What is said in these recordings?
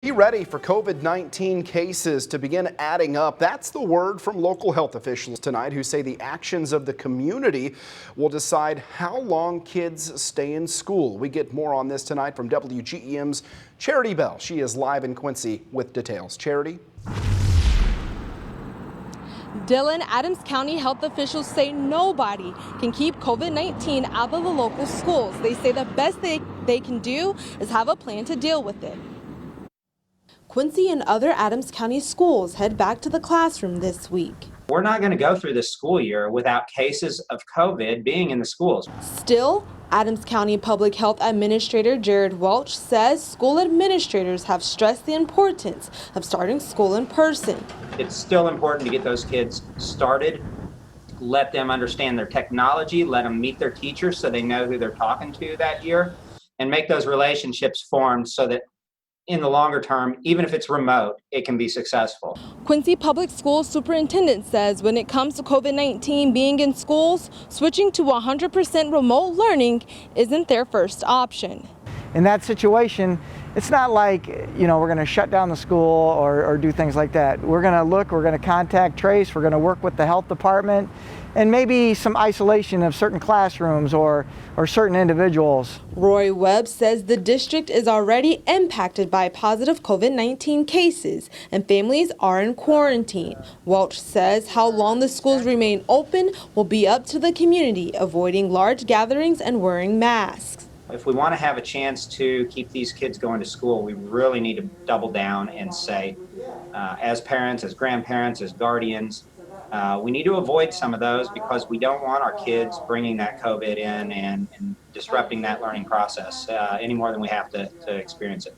Be ready for COVID-19 cases to begin adding up. That's the word from local health officials tonight, who say the actions of the community will decide how long kids stay in school. We get more on this tonight from WGEM's Charity Bell. She is live in Quincy with details. Charity? Dylan, Adams County health officials say nobody can keep COVID-19 out of the local schools. They say the best they can do is have a plan to deal with it. Quincy and other Adams County schools head back to the classroom this week. We're not going to go through this school year without cases of COVID being in the schools. Still, Adams County Public Health Administrator Jared Welch says school administrators have stressed the importance of starting school in person. It's still important to get those kids started, let them understand their technology, let them meet their teachers so they know who they're talking to that year, and make those relationships formed so that in the longer term, even if it's remote, it can be successful. Quincy Public Schools Superintendent says when it comes to COVID-19 being in schools, switching to 100% remote learning isn't their first option. In that situation, it's not like, we're going to shut down the school or do things like that. We're going to look, we're going to contact trace, we're going to work with the health department, and maybe some isolation of certain classrooms or certain individuals. Roy Webb says the district is already impacted by positive COVID-19 cases and families are in quarantine. Welch says how long the schools remain open will be up to the community, avoiding large gatherings and wearing masks. If we want to have a chance to keep these kids going to school, we really need to double down and say, as parents, as grandparents, as guardians, we need to avoid some of those because we don't want our kids bringing that COVID in and disrupting that learning process any more than we have to experience it.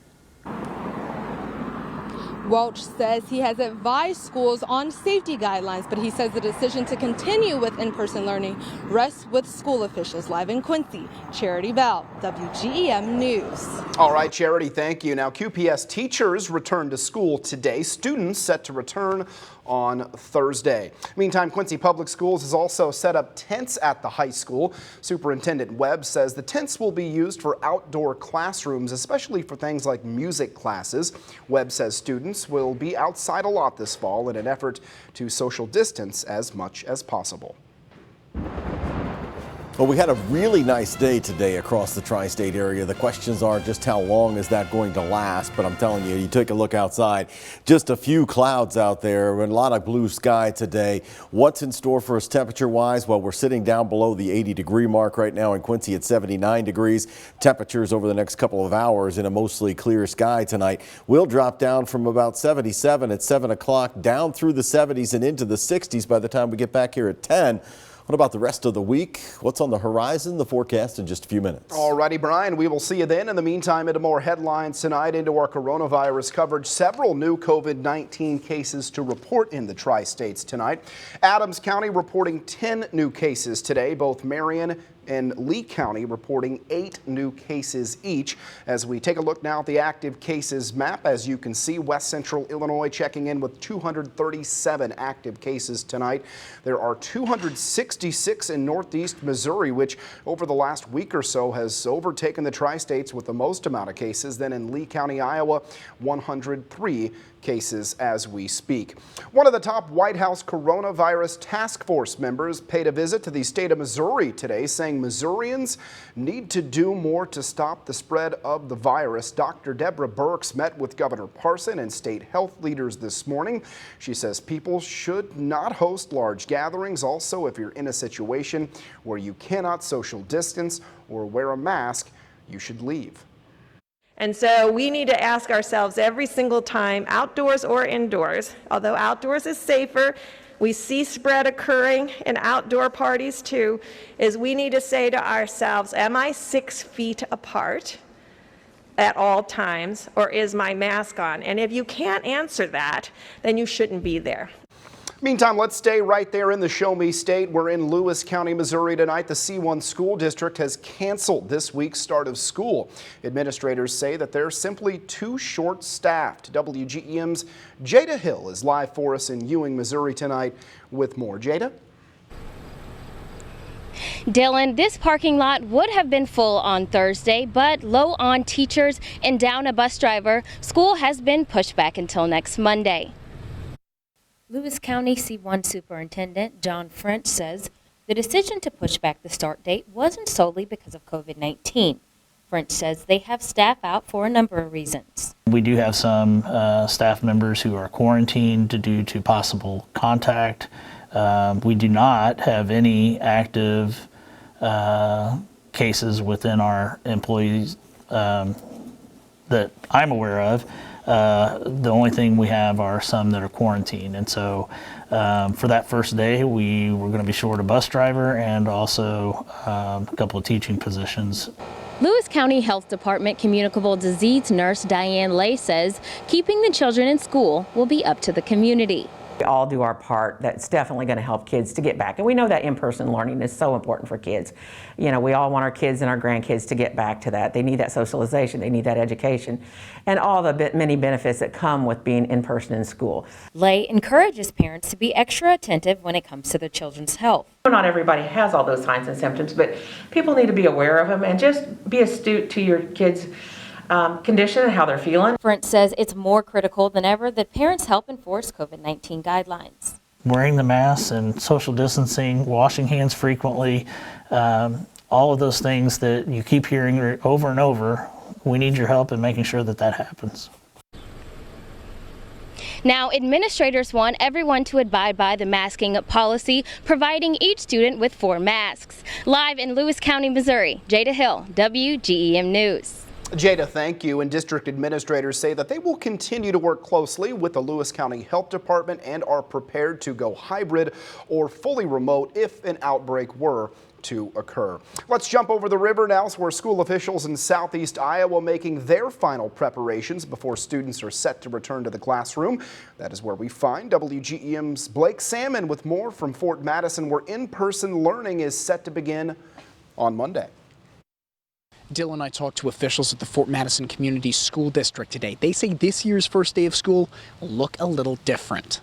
Welch says he has advised schools on safety guidelines, but he says the decision to continue with in-person learning rests with school officials. Live in Quincy, Charity Bell, WGEM News. All right, Charity, thank you. Now, QPS teachers return to school today. Students set to return on Thursday. Meantime, Quincy Public Schools has also set up tents at the high school. Superintendent Webb says the tents will be used for outdoor classrooms, especially for things like music classes. Webb says students will be outside a lot this fall in an effort to social distance as much as possible. Well, we had a really nice day today across the tri-state area. The questions are just how long is that going to last? But I'm telling you, you take a look outside, just a few clouds out there and a lot of blue sky today. What's in store for us temperature-wise? Well, we're sitting down below the 80-degree mark right now in Quincy at 79 degrees. Temperatures over the next couple of hours in a mostly clear sky tonight will drop down from about 77 at 7 o'clock down through the 70s and into the 60s by the time we get back here at 10. What about the rest of the week? What's on the horizon? The forecast in just a few minutes. All righty, Brian, we will see you then. In the meantime, into more headlines tonight, into our coronavirus coverage. Several new COVID-19 cases to report in the tri-states tonight. Adams County reporting 10 new cases today. Both Marion and Lee County reporting 8 new cases each. As we take a look now at the active cases map, as you can see, West Central Illinois checking in with 237 active cases tonight. There are 266 in Northeast Missouri, which over the last week or so has overtaken the tri-states with the most amount of cases. Then in Lee County, Iowa, 103 cases as we speak. One of the top White House coronavirus task force members paid a visit to the state of Missouri today, saying Missourians need to do more to stop the spread of the virus. Dr. Deborah Birx met with Governor Parson and state health leaders this morning. She says people should not host large gatherings. Also, if you're in a situation where you cannot social distance or wear a mask, you should leave. And so we need to ask ourselves every single time, outdoors or indoors, although outdoors is safer, we see spread occurring in outdoor parties too, is we need to say to ourselves, am I 6 feet apart at all times, or is my mask on? And if you can't answer that, then you shouldn't be there. Meantime, let's stay right there in the Show Me State. We're in Lewis County, Missouri tonight. The C1 school district has canceled this week's start of school. Administrators say that they're simply too short-staffed. WGEM's Jada Hill is live for us in Ewing, Missouri tonight with more. Jada? Dylan, this parking lot would have been full on Thursday, but low on teachers and down a bus driver, school has been pushed back until next Monday. Lewis County C1 Superintendent John French says the decision to push back the start date wasn't solely because of COVID-19. French says they have staff out for a number of reasons. We do have some staff members who are quarantined due to possible contact. We do not have any active cases within our employees that I'm aware of. The only thing we have are some that are quarantined. And so for that first day, we were going to be short a bus driver and also a couple of teaching positions. Lewis County Health Department communicable disease nurse Diane Lay says keeping the children in school will be up to the community. We all do our part. That's definitely going to help kids to get back. And we know that in-person learning is so important for kids. You know, we all want our kids and our grandkids to get back to that. They need that socialization. They need that education and all the many benefits that come with being in person in school. Lay encourages parents to be extra attentive when it comes to their children's health. Not everybody has all those signs and symptoms, but people need to be aware of them and just be astute to your kids' condition and how they're feeling. French says it's more critical than ever that parents help enforce COVID-19 guidelines. Wearing the masks and social distancing, washing hands frequently, all of those things that you keep hearing over and over, we need your help in making sure that that happens. Now, administrators want everyone to abide by the masking policy, providing each student with 4 masks. Live in Lewis County, Missouri, Jada Hill, WGEM News. Jada, thank you. And district administrators say that they will continue to work closely with the Lewis County Health Department and are prepared to go hybrid or fully remote if an outbreak were to occur. Let's jump over the river now, where school officials in southeast Iowa making their final preparations before students are set to return to the classroom. That is where we find WGEM's Blake Salmon with more from Fort Madison, where in-person learning is set to begin on Monday. Dylan and I talked to officials at the Fort Madison Community School District today. They say this year's first day of school will look a little different.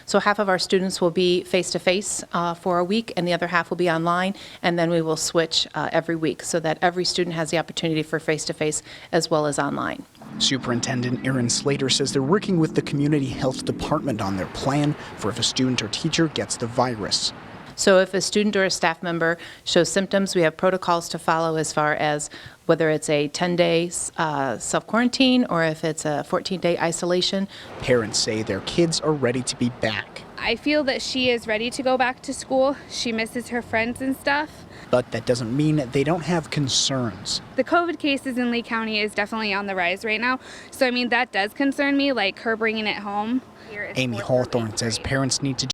So half of our students will be face-to-face for a week, and the other half will be online, and then we will switch every week so that every student has the opportunity for face-to-face as well as online. Superintendent Aaron Slater says they're working with the Community Health Department on their plan for if a student or teacher gets the virus. So if a student or a staff member shows symptoms, we have protocols to follow as far as whether it's a 10-day self-quarantine or if it's a 14-day isolation. Parents say their kids are ready to be back. I feel that she is ready to go back to school. She misses her friends and stuff. But that doesn't mean they don't have concerns. The COVID cases in Lee County is definitely on the rise right now. So, I mean, that does concern me, like her bringing it home. Amy Hawthorne says parents need to